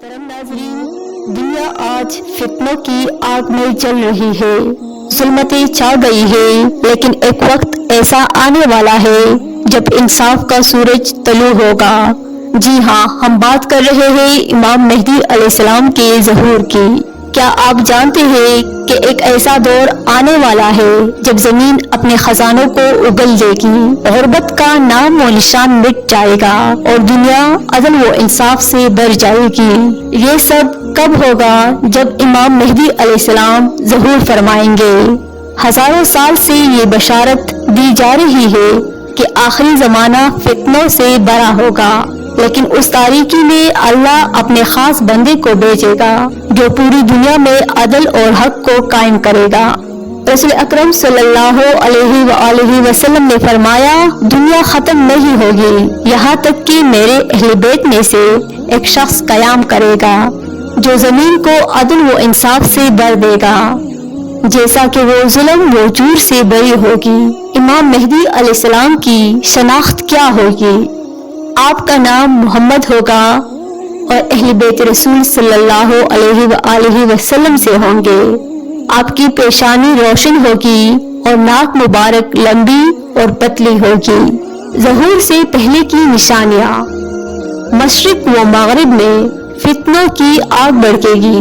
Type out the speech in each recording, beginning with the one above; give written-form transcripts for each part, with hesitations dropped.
محترم ناظرین، دنیا آج فتنوں کی آگ میں جل رہی ہے، ظلمتیں چھا گئی ہے، لیکن ایک وقت ایسا آنے والا ہے جب انصاف کا سورج طلوع ہوگا۔ جی ہاں، ہم بات کر رہے ہیں امام مہدی علیہ السلام کے ظہور کی۔ کیا آپ جانتے ہیں کہ ایک ایسا دور آنے والا ہے جب زمین اپنے خزانوں کو اگل دے گی، غربت کا نام و نشان مٹ جائے گا اور دنیا عدل و انصاف سے بھر جائے گی۔ یہ سب کب ہوگا؟ جب امام مہدی علیہ السلام ظہور فرمائیں گے۔ ہزاروں سال سے یہ بشارت دی جا رہی ہے کہ آخری زمانہ فتنوں سے بھرا ہوگا، لیکن اس تاریکی میں اللہ اپنے خاص بندے کو بھیجے گا جو پوری دنیا میں عدل اور حق کو قائم کرے گا۔ رسول اکرم صلی اللہ علیہ وآلہ وسلم نے فرمایا، دنیا ختم نہیں ہوگی یہاں تک کہ میرے اہل بیت میں سے ایک شخص قیام کرے گا جو زمین کو عدل و انصاف سے بھر دے گا، جیسا کہ وہ ظلم و جور سے بری ہوگی۔ امام مہدی علیہ السلام کی شناخت کیا ہوگی؟ آپ کا نام محمد ہوگا اور اہل بیت رسول صلی اللہ علیہ وآلہ وسلم سے ہوں گے۔ آپ کی پیشانی روشن ہوگی اور ناک مبارک لمبی اور پتلی ہوگی۔ ظہور سے پہلے کی نشانیاں: مشرق و مغرب میں فتنوں کی آگ بھڑکے گی،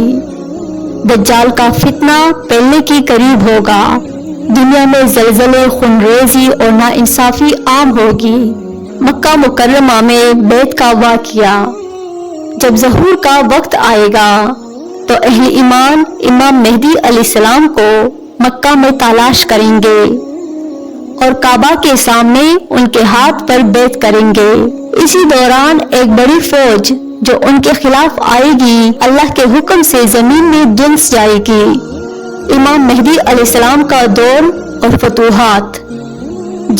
دجال کا فتنہ پھیلنے کے قریب ہوگا، دنیا میں زلزلے، خونریزی اور ناانصافی عام ہوگی۔ مکہ مکرمہ میں بیعت کا واقعہ: جب ظہور کا وقت آئے گا تو اہل ایمان امام مہدی علیہ السلام کو مکہ میں تلاش کریں گے اور کعبہ کے سامنے ان کے ہاتھ پر بیعت کریں گے۔ اسی دوران ایک بڑی فوج جو ان کے خلاف آئے گی اللہ کے حکم سے زمین میں دھنس جائے گی۔ امام مہدی علیہ السلام کا دور اور فتوحات: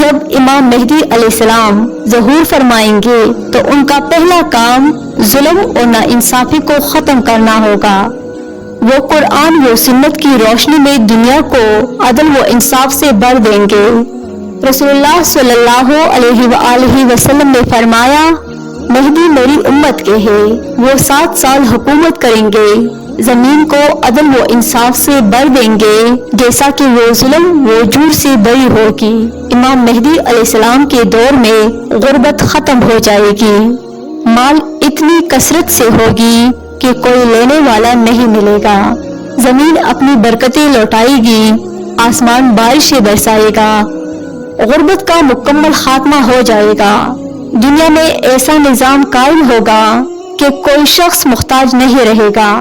جب امام مہدی علیہ السلام ظہور فرمائیں گے تو ان کا پہلا کام ظلم اور ناانصافی کو ختم کرنا ہوگا۔ وہ قرآن و سنت کی روشنی میں دنیا کو عدل و انصاف سے بھر دیں گے۔ رسول اللہ صلی اللہ علیہ وآلہ وسلم نے فرمایا، مہدی میری امت کے ہیں، وہ 7 سال حکومت کریں گے، زمین کو عدل و انصاف سے بھر دیں گے جیسا کہ وہ ظلم و جور سے بری ہوگی۔ امام مہدی علیہ السلام کے دور میں غربت ختم ہو جائے گی، مال اتنی کثرت سے ہوگی کہ کوئی لینے والا نہیں ملے گا، زمین اپنی برکتیں لوٹائے گی، آسمان بارشیں برسائے گا، غربت کا مکمل خاتمہ ہو جائے گا، دنیا میں ایسا نظام قائم ہوگا کہ کوئی شخص محتاج نہیں رہے گا،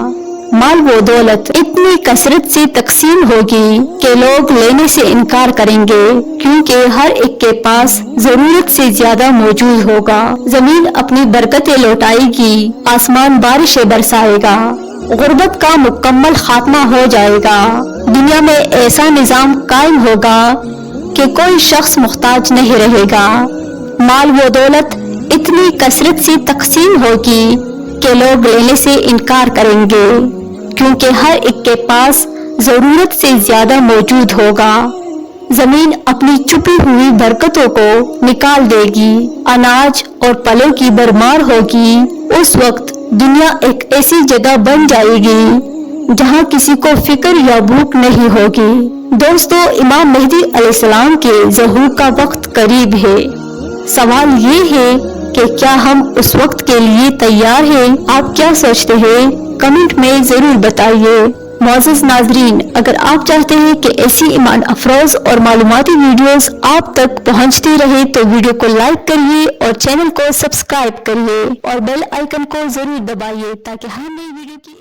مال و دولت اتنی کثرت سے تقسیم ہوگی کہ لوگ لینے سے انکار کریں گے کیونکہ ہر ایک کے پاس ضرورت سے زیادہ موجود ہوگا، زمین اپنی برکتیں لوٹائے گی، آسمان بارشیں برسائے گا، غربت کا مکمل خاتمہ ہو جائے گا، دنیا میں ایسا نظام قائم ہوگا کہ کوئی شخص محتاج نہیں رہے گا، مال و دولت اتنی کثرت سے تقسیم ہوگی کہ لوگ لینے سے انکار کریں گے کیونکہ ہر ایک کے پاس ضرورت سے زیادہ موجود ہوگا، زمین اپنی چھپی ہوئی برکتوں کو نکال دے گی، اناج اور پھلوں کی بھرمار ہوگی۔ اس وقت دنیا ایک ایسی جگہ بن جائے گی جہاں کسی کو فکر یا بھوک نہیں ہوگی۔ دوستو، امام مہدی علیہ السلام کے ظہور کا وقت قریب ہے۔ سوال یہ ہے کہ کیا ہم اس وقت کے لیے تیار ہیں؟ آپ کیا سوچتے ہیں؟ کمنٹ میں ضرور بتائیے۔ معزز ناظرین، اگر آپ چاہتے ہیں کہ ایسی ایمان افروز اور معلوماتی ویڈیوز آپ تک پہنچتی رہے تو ویڈیو کو لائک کریے اور چینل کو سبسکرائب کریے اور بیل آئیکن کو ضرور دبائیے تاکہ ہر نئی ویڈیو کی